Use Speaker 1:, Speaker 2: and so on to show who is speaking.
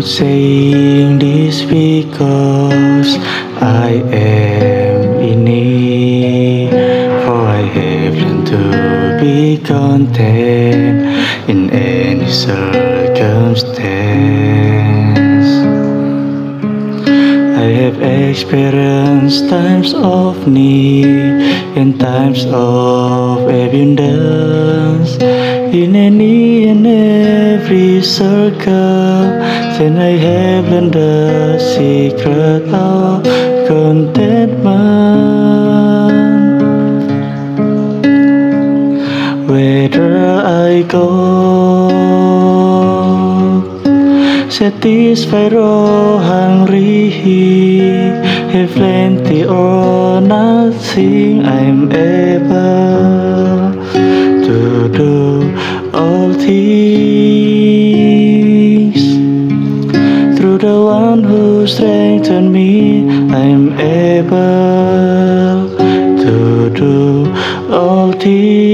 Speaker 1: Saying this because I am in need, for I have learned to be content in any circumstance. I have experienced times of need and times of abundance. In any and every circumstance, and I have learned the secret of contentment. Whether I go satisfied or hungry, have plenty or nothing, I'm able to do all things through the one who strengthens me. I'm able to do all things.